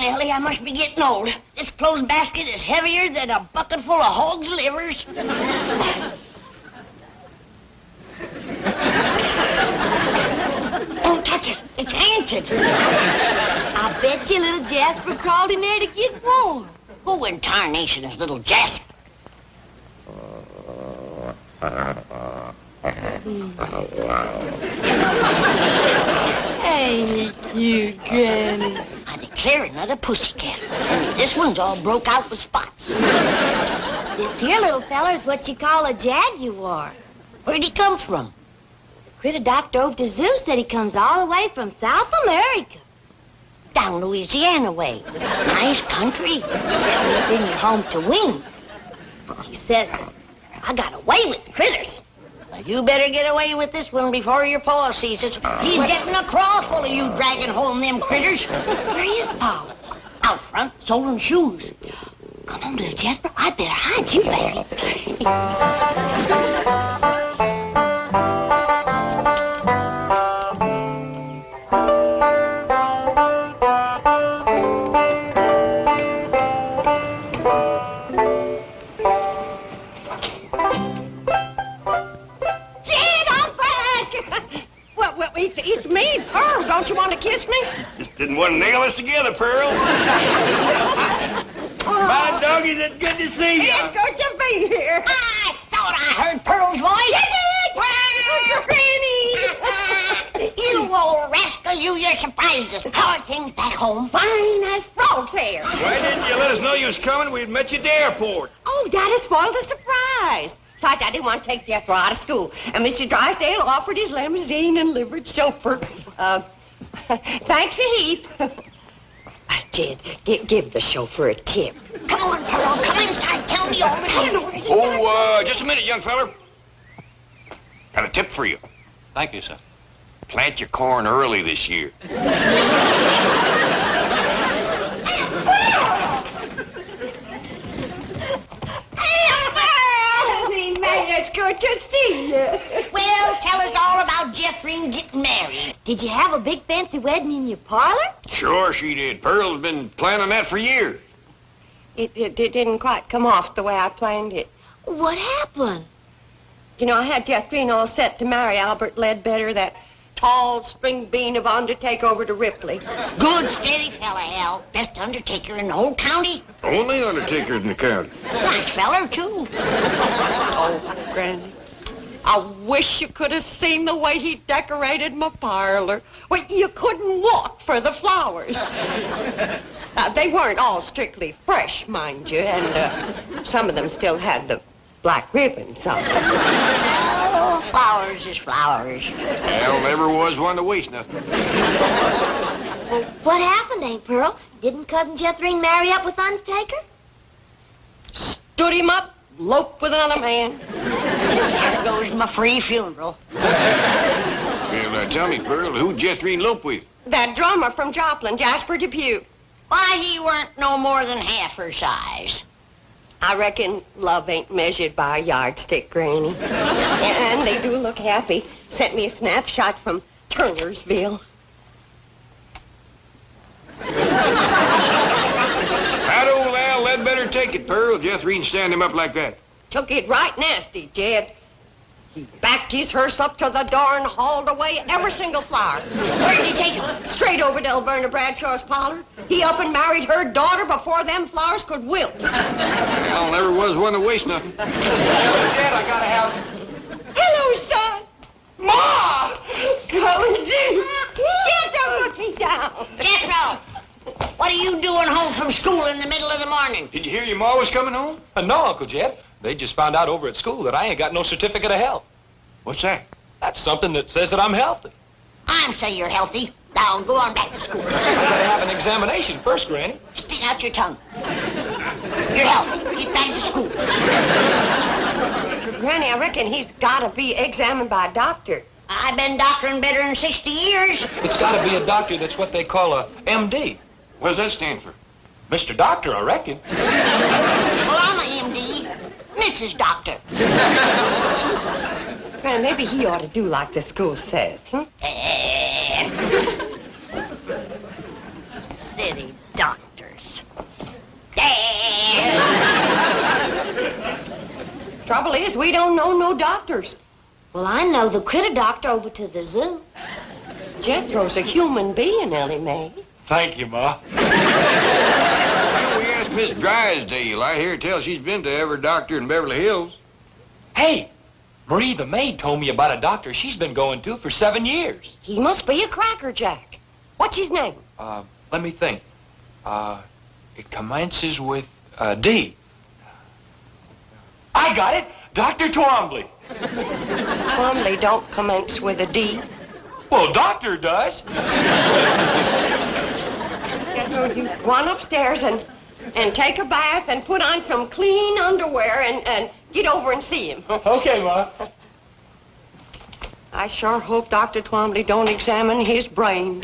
Elly, I must be getting old. This clothes basket is heavier than a bucket full of hog's livers. Don't touch it. It's haunted. I bet you little Jasper crawled in there to get warm. Who in tarnation is little Jasper? Ain't he cute, Granny? I declare another pussycat. Only this one's all broke out with spots. This here little feller's what you call a jaguar. Where'd he come from? The critter doctor over to zoo said he comes all the way from South America. Down Louisiana way. Nice country. Bring you home to wean. He says, I got away with the critters. Well, you better get away with this one before your pa sees it. He's getting a craw full of you dragging home them critters. Where is Pa? Out front, soling shoes. Come on, little Jasper. I better hide you, Larry. It's me, Pearl. Don't you want to kiss me? Just didn't want to nail us together, Pearl. My doggies, it's good to see you. It's good to be here. I thought I heard Pearl's voice. You old rascal, you're surprised us. How are things back home? Fine as frog's hair. Why didn't you let us know you was coming? We'd met you at the airport. Oh, Daddy spoiled the surprise. Besides, I didn't want to take Jethro out of school, and Mr. Drysdale offered his limousine and livered chauffeur. Thanks a heap. Jed, give the chauffeur a tip. Come on, Pearl. Come inside. Tell me all about it. Oh, just a minute, young feller. Got a tip for you. Thank you, sir. Plant your corn early this year. It's good to see you. Well, tell us all about Jethro getting married. Did you have a big fancy wedding in your parlor? Sure she did. Pearl's been planning that for years. It didn't quite come off the way I planned it. What happened? You know, I had Jethro all set to marry Albert Ledbetter, that tall spring bean of undertaker over to Ripley. Good, steady fella, Al. Best undertaker in the whole county. Only undertaker in the county. Nice feller, too. Oh, Granny, I wish you could have seen the way he decorated my parlor. Well, you couldn't walk for the flowers. They weren't all strictly fresh, mind you, and some of them still had the black ribbons on them. Oh, flowers is flowers. Al never was one to waste nothing. Well, what happened, Aunt Pearl? Didn't Cousin Jethro marry up with Undertaker? Stood him up, eloped with another man. There goes my free funeral. Well, tell me, Pearl, who'd Jethro elope with? That drummer from Joplin, Jasper Depew. Why, he weren't no more than half her size. I reckon love ain't measured by a yardstick, Granny. And they do look happy. Sent me a snapshot from Turnersville. How'd old Al Ledbetter take it, Pearl? Jethro stand him up like that. Took it right nasty, Jed. He backed his hearse up to the door and hauled away every single flower. Where did he take him? Straight over to Elverna Bradshaw's parlor. He up and married her daughter before them flowers could wilt. Al never was one to waste nothing. Jed, I gotta have... Hello, son. Ma! Come and do. Jethro, put me down. Jethro! What are you doing home from school in the middle of the morning? Did you hear your ma was coming home? No, Uncle Jed. They just found out over at school that I ain't got no certificate of health. What's that? That's something that says that I'm healthy. I'm say you're healthy. Now, go on back to school. I gotta have an examination first, Granny. Stick out your tongue. You're healthy. Get back to school. Granny, I reckon he's got to be examined by a doctor. I've been doctoring better than 60 years. It's gotta be a doctor that's what they call a MD. What does that stand for? Mr. Doctor, I reckon. Well, I'm a MD. Mrs. Doctor. Granny, maybe he ought to do like the school says, City doctor. Trouble is, we don't know no doctors. Well, I know the critter doctor over to the zoo. Jethro's a human being, Elly Mae. Thank you, Ma. Well, we asked Miss Drysdale. I hear tell she's been to every doctor in Beverly Hills. Hey, Marie, the maid, told me about a doctor she's been going to for 7 years. He must be a crackerjack. What's his name? Let me think. It commences with D. I got it! Dr. Twombly. Twombly don't commence with a D. Well, doctor does. Jethro, you run upstairs and take a bath and put on some clean underwear and get over and see him. Okay, Ma. I sure hope Dr. Twombly don't examine his brains.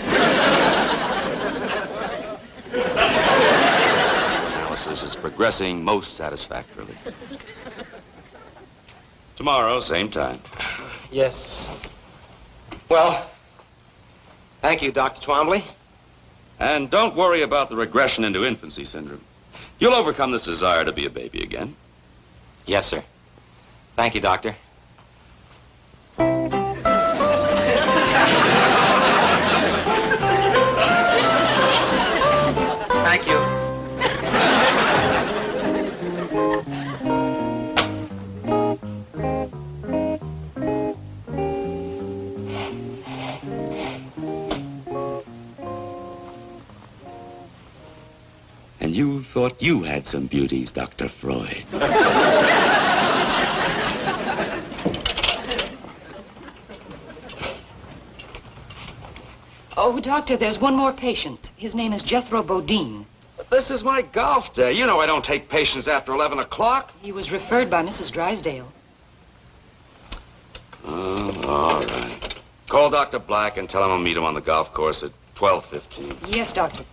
Analysis is progressing most satisfactorily. Tomorrow, same time. Yes. Well, thank you, Dr. Twombly. And don't worry about the regression into infancy syndrome. You'll overcome this desire to be a baby again. Yes, sir. Thank you, Doctor. Thank you. And you thought you had some beauties, Dr. Freud. Oh, Doctor, there's one more patient. His name is Jethro Bodine. This is my golf day. You know I don't take patients after 11 o'clock. He was referred by Mrs. Drysdale. Oh, all right. Call Dr. Black and tell him I'll meet him on the golf course at 12:15. Yes, Doctor.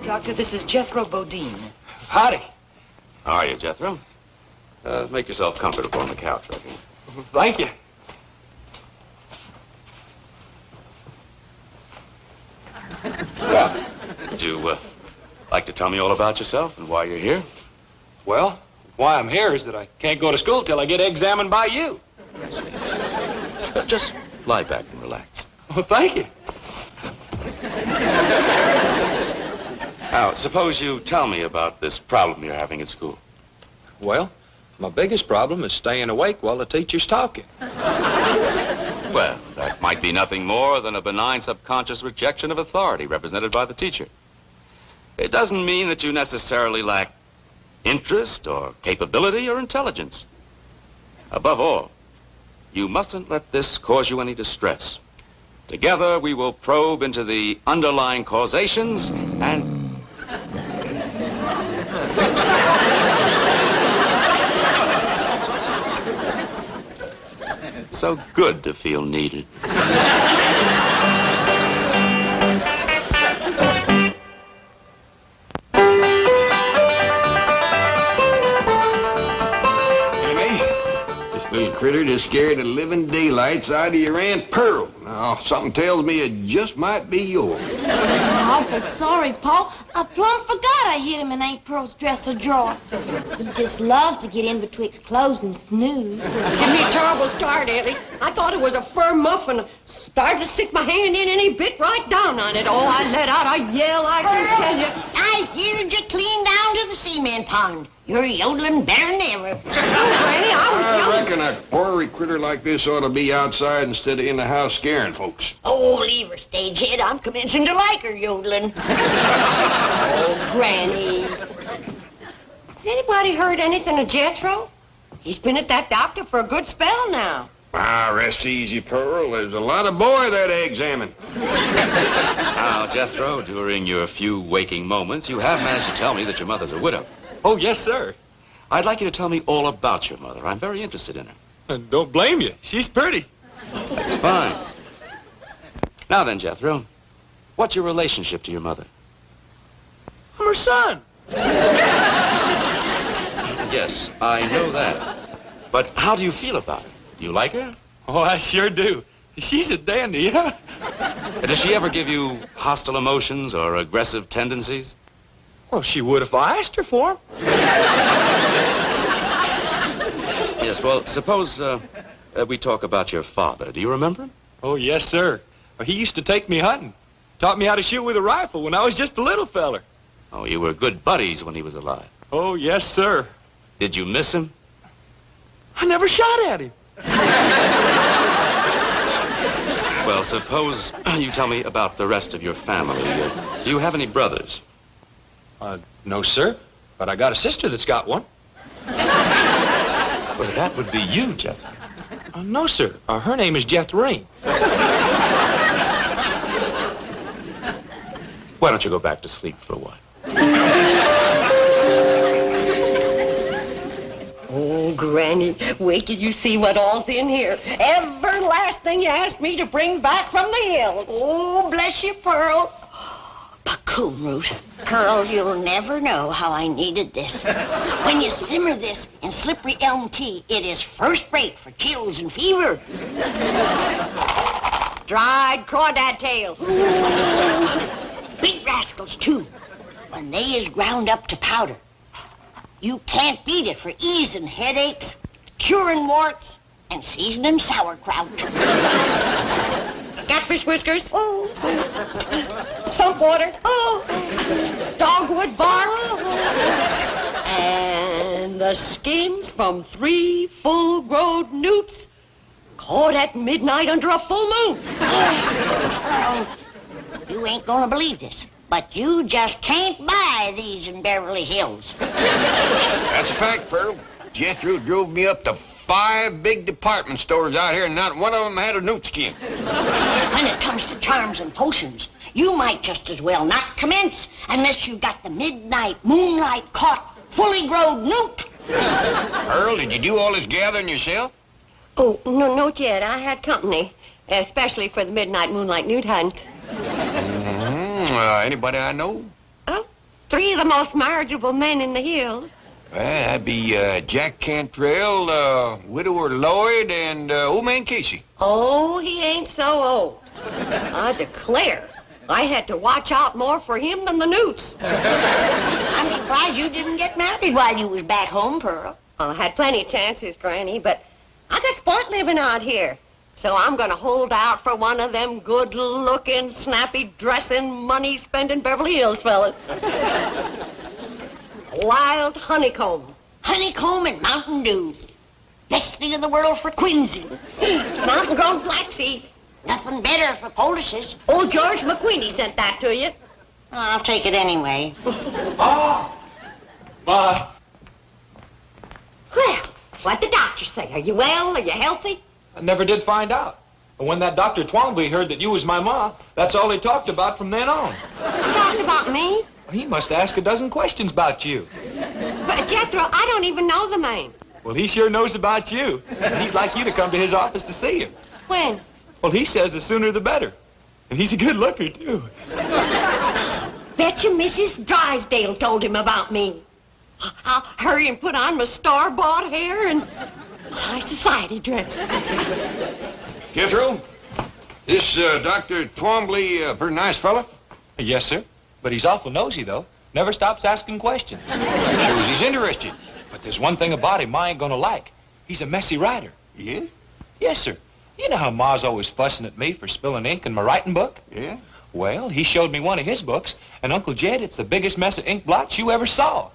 Doctor, this is Jethro Bodine. Howdy. How are you, Jethro? Make yourself comfortable on the couch right here. Thank you. Well, would you like to tell me all about yourself and why you're here? Well, why I'm here is that I can't go to school till I get examined by you. Just lie back and relax. Well, thank you. Now, suppose you tell me about this problem you're having at school. Well, my biggest problem is staying awake while the teacher's talking. Well, that might be nothing more than a benign subconscious rejection of authority represented by the teacher. It doesn't mean that you necessarily lack interest or capability or intelligence. Above all, you mustn't let this cause you any distress. Together, we will probe into the underlying causations and... So good to feel needed. Little critter just scared the living daylights out of your Aunt Pearl. Now, something tells me it just might be yours. I'm awful sorry, Paul. I plumb forgot I hid him in Aunt Pearl's dresser drawer. He just loves to get in betwixt clothes and snooze. Give me a terrible start, Elly. I thought it was a fur muffin. Started to stick my hand in and he bit right down on it. Oh, I let out a yell, I can tell you. I heard you clean down to the cement pond. You're yodeling better than ever. Granny, I reckon a ornery critter like this ought to be outside instead of in the house scaring folks. Oh, leave her, stagehead. I'm commencing to like her yodeling. Oh, Granny. Has anybody heard anything of Jethro? He's been at that doctor for a good spell now. Ah, rest easy, Pearl. There's a lot of boy there to examine. Now, Jethro, during your few waking moments, you have managed to tell me that your mother's a widow. Oh, yes, sir. I'd like you to tell me all about your mother. I'm very interested in her. Don't blame you. She's pretty. That's fine. Now then, Jethro, what's your relationship to your mother? I'm her son. Yes, I know that. But how do you feel about her? Do you like her? Oh, I sure do. She's a dandy, huh? Does she ever give you hostile emotions or aggressive tendencies? Well, she would if I asked her for 'em. Yes, well, suppose we talk about your father. Do you remember him? Oh, yes, sir. He used to take me hunting. Taught me how to shoot with a rifle when I was just a little feller. Oh, you were good buddies when he was alive. Oh, yes, sir. Did you miss him? I never shot at him. Well, suppose you tell me about the rest of your family. Do you have any brothers? No, sir. But I got a sister that's got one. Well, that would be you, Jethro. No, sir. Her name is Jethro. Why don't you go back to sleep for a while? Oh, Granny, wait till you see what all's in here. Every last thing you asked me to bring back from the hills. Oh, bless you, Pearl. Coon root. Pearl, you'll never know how I needed this. When you simmer this in slippery elm tea, it is first rate for chills and fever. Dried crawdad tails. Big rascals, too. When they is ground up to powder. You can't beat it for easing headaches, curing warts, and seasoning sauerkraut. Catfish whiskers. Oh. Soap water. Oh. Dogwood bark. Oh. And the skins from 3 full-grown newts caught at midnight under a full moon. You ain't gonna believe this, but you just can't buy these in Beverly Hills. That's a fact, Pearl. Jethro drove me up to 5 big department stores out here, and not one of them had a newt skin. When it comes to charms and potions, you might just as well not commence unless you got the midnight moonlight caught, fully grown newt. Pearl, did you do all this gathering yourself? Oh, no, not yet. I had company, especially for the midnight moonlight newt hunt. Anybody I know? Oh, 3 of the most marriageable men in the hills. Well, that'd be Jack Cantrell, Widower Lloyd, and Old Man Casey. Oh, he ain't so old. I declare, I had to watch out more for him than the newts. I'm surprised you didn't get married while you was back home, Pearl. I had plenty of chances, Granny, but I got sport living out here. So I'm going to hold out for one of them good-looking, snappy-dressing, money-spending Beverly Hills fellas. Wild honeycomb. Honeycomb and Mountain Dew. Best thing in the world for Quincy. Mountain-grown flaxseed. Nothing better for poultices. Old George McQueenie sent that to you. I'll take it anyway. Ma! Well, what'd the doctor say? Are you well? Are you healthy? I never did find out. But when that Dr. Twombly heard that you was my ma, that's all he talked about from then on. You talking about me? He must ask a dozen questions about you. But, Jethro, I don't even know the man. Well, he sure knows about you. And he'd like you to come to his office to see him. When? Well, he says the sooner the better. And he's a good looker, too. Bet you Mrs. Drysdale told him about me. I'll hurry and put on my star-bought hair and high society dress. Jethro, this Dr. Twombly, pretty nice fella? Yes, sir. But he's awful nosy, though. Never stops asking questions. Shows he's interested. But there's one thing about him Ma ain't gonna like. He's a messy writer. Yeah? Yes, sir. You know how Ma's always fussing at me for spilling ink in my writing book? Yeah? Well, he showed me one of his books, and Uncle Jed, it's the biggest mess of ink blots you ever saw.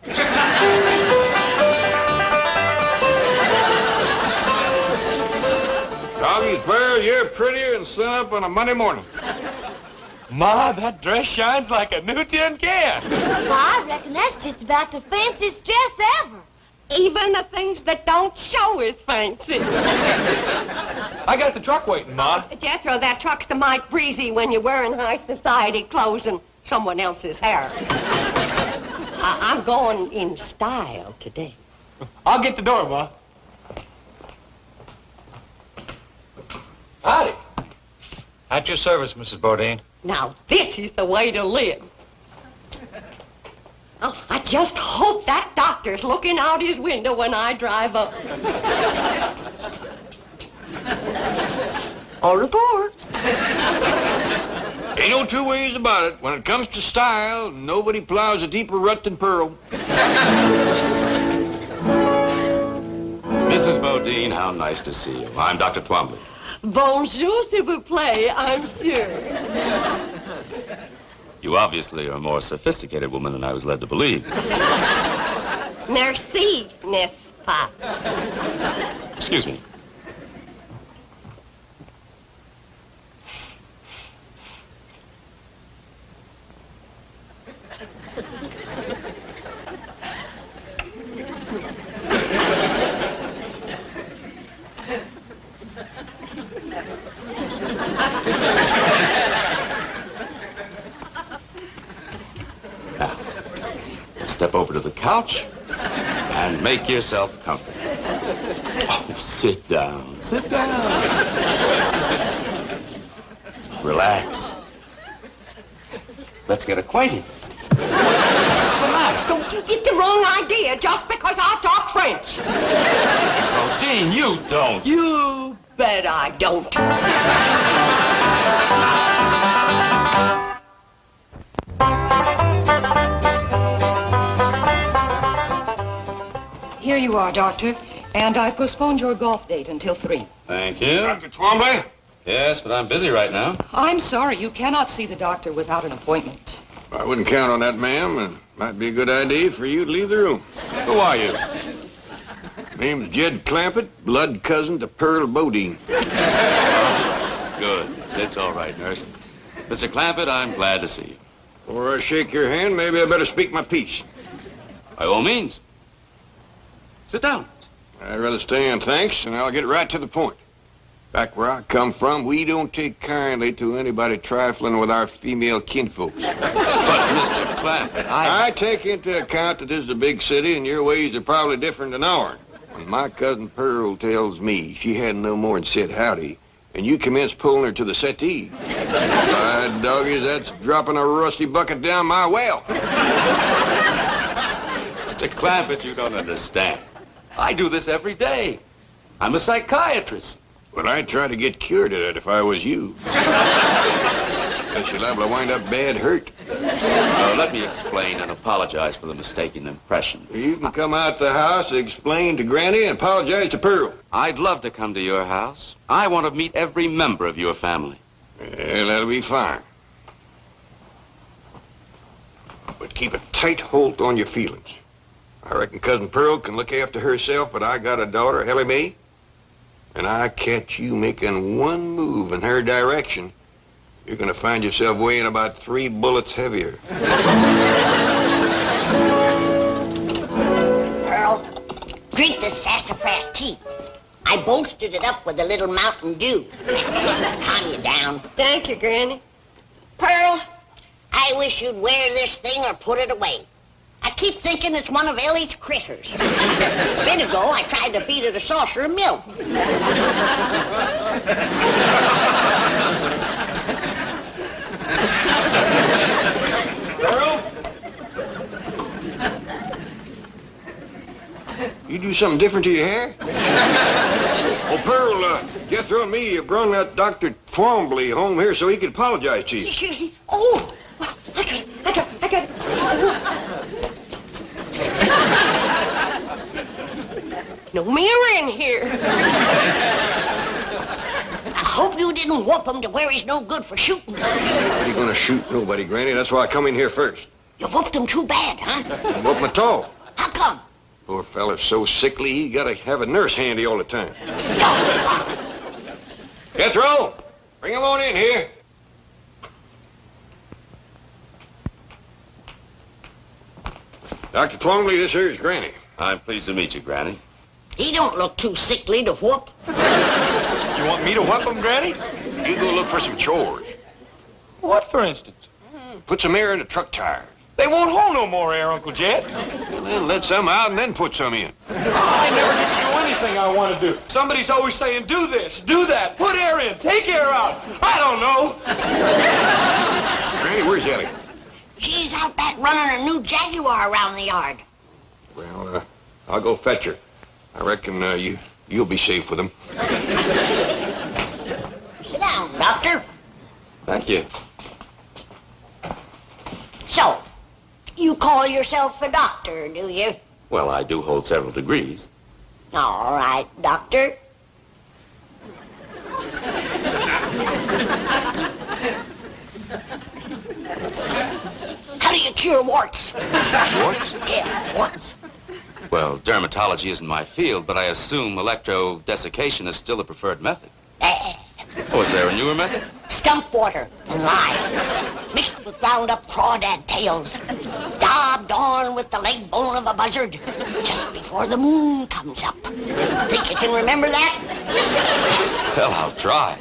Doggy, Bear, you're prettier than sun up on a Monday morning. Ma, that dress shines like a new tin can. I reckon that's just about the fanciest dress ever. Even the things that don't show is fancy. I got the truck waiting, Ma. Jethro, that truck's the mite breezy when you're wearing high society clothes and someone else's hair. I'm going in style today. I'll get the door, Ma. Howdy. At your service, Mrs. Bodine. Now, this is the way to live. Oh, I just hope that doctor's looking out his window when I drive up. All aboard. Ain't no two ways about it. When it comes to style, nobody plows a deeper rut than Pearl. Mrs. Bodine, how nice to see you. I'm Dr. Twombly. Bonjour, s'il vous plaît, I'm sure. You obviously are a more sophisticated woman than I was led to believe. Merci, n'est-ce pas? Excuse me. Now, step over to the couch and make yourself comfortable. Oh, sit down. Sit down. Relax. Let's get acquainted. What's the matter? Don't you get the wrong idea just because I talk French. Bodine, you don't. You bet I don't. Here you are, Doctor. And I postponed your golf date until 3. Thank you. Dr. Twombly? Yes, but I'm busy right now. I'm sorry, you cannot see the doctor without an appointment. I wouldn't count on that, ma'am. It might be a good idea for you to leave the room. Who are you? Name's Jed Clampett, blood cousin to Pearl Bodine. Good. It's all right, nurse. Mr. Clampett, I'm glad to see you. Before I shake your hand, maybe I better speak my piece. By all means. Sit down. I'd rather stand, thanks, and I'll get right to the point. Back where I come from, we don't take kindly to anybody trifling with our female kinfolks. But, Mr. Clampett, I take into account that this is a big city and your ways are probably different than ours. And my cousin Pearl tells me she hadn't no more than said howdy, and you commenced pulling her to the settee. By doggies, that's dropping a rusty bucket down my well. Mr. Clampett, you don't understand. I do this every day. I'm a psychiatrist. Well, I'd try to get cured of it if I was you. Because you're liable to wind up bad hurt. Let me explain and apologize for the mistaken impression. You can come out the house, explain to Granny, and apologize to Pearl. I'd love to come to your house. I want to meet every member of your family. Well, that'll be fine. But keep a tight hold on your feelings. I reckon Cousin Pearl can look after herself, but I got a daughter, Elly, and I catch you making one move in her direction, you're going to find yourself weighing about 3 bullets heavier. Pearl, drink this sassafras tea. I bolstered it up with a little Mountain Dew. Calm you down. Thank you, Granny. Pearl, I wish you'd wear this thing or put it away. I keep thinking it's one of Elly's critters. A bit ago, I tried to feed it a saucer of milk. Pearl? You do something different to your hair? Oh, Pearl, Jethro and me brought that Dr. Twombly home here so he could apologize to you. Oh, I got No mirror in here. I hope you didn't whoop him to where he's no good for shooting. Nobody gonna shoot nobody, Granny. That's why I come in here first. You whooped him too bad, huh? Whoop my toe. How come? Poor fella's so sickly, he gotta have a nurse handy all the time. Jethro, bring him on in here. Dr. Twombly, this here's Granny. I'm pleased to meet you, Granny. He don't look too sickly to whoop. You want me to whoop him, Granny? You go look for some chores. What, for instance? Put some air in the truck tire. They won't hold no more air, Uncle Jed. Well, then let some out and then put some in. I never get to do anything I want to do. Somebody's always saying, do this, do that, put air in, take air out. I don't know. Granny, where's Elly? She's out back running a new Jaguar around the yard. Well, I'll go fetch her. I reckon you'll be safe with him. Sit Welcome, Doctor. Thank you. So, you call yourself a doctor, do you? Well, I do hold several degrees. All right, Doctor. How do you cure warts? Warts? Yeah, warts. Well, dermatology isn't my field, but I assume electrodesiccation is still the preferred method. Oh, is there a newer method? Stump water and lye, mixed with ground up crawdad tails, daubed on with the leg bone of a buzzard, just before the moon comes up. Think you can remember that? Well, I'll try.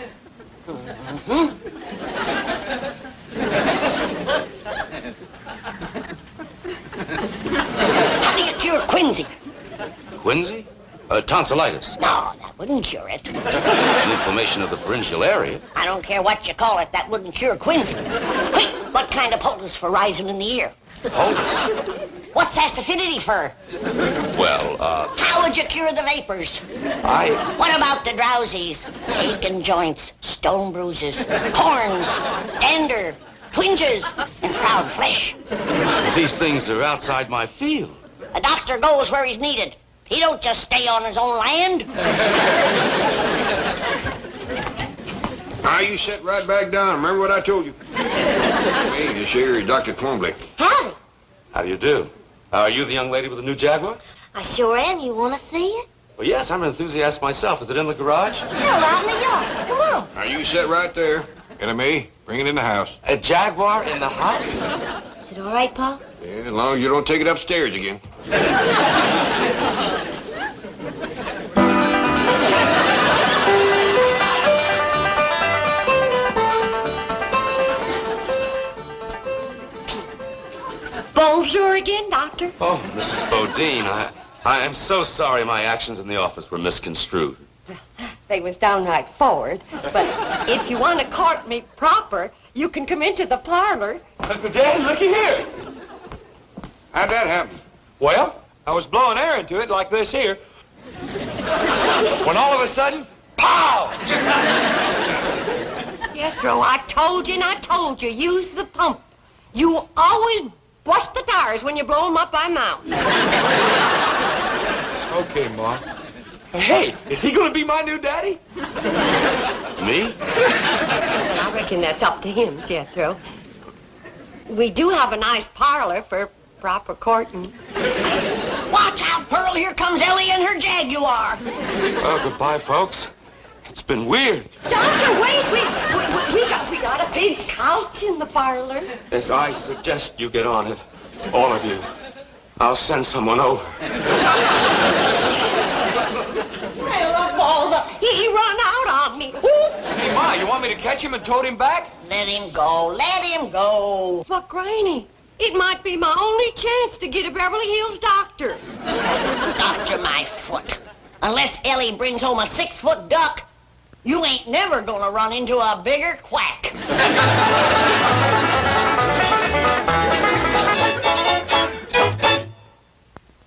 How do you cure quinsy? Quinsy? Tonsillitis. No, that wouldn't cure it. An inflammation of the pharyngeal area. I don't care what you call it, that wouldn't cure quinsy. Quick, what kind of poultice for rising in the ear? Poultice? What's that affinity for? Well, How would you cure the vapors? What about the drowsies? Aching joints, stone bruises, corns, dander, twinges, and proud flesh. These things are outside my field. A doctor goes where he's needed. He don't just stay on his own land. Now, you sit right back down. Remember what I told you. Hey, this here is Dr. Twombly. Howdy. How do you do? Are you the young lady with the new Jaguar? I sure am. You want to see it? Well, yes, I'm an enthusiast myself. Is it in the garage? No, out in the yard. Come on. Now, you sit right there. Elly, bring it in the house. A Jaguar in the house? Is it all right, Pa? Yeah, as long as you don't take it upstairs again. Bonjour again, Doctor. Oh, Mrs. Bodine, I am so sorry my actions in the office were misconstrued. They was downright forward, but if you want to court me proper, you can come into the parlor. Dad, looky here. How'd that happen? Well, I was blowing air into it like this here. When all of a sudden, pow! Jethro, I told you and I told you, use the pump. You always bust the tires when you blow them up by mouth. Okay, Ma. Hey, is he going to be my new daddy? Me? I reckon that's up to him, Jethro. We do have a nice parlor for proper courting. Watch out, Pearl. Here comes Elly and her Jaguar. Oh, goodbye, folks. It's been weird. Doctor, wait. We got a big couch in the parlor. Yes, I suggest you get on it. All of you. I'll send someone over. He run out on me. Hey, Ma, you want me to catch him and tote him back? Let him go. Let him go. But, Granny, it might be my only chance to get a Beverly Hills doctor. Doctor my foot. Unless Elly brings home a 6-foot duck, you ain't never gonna run into a bigger quack.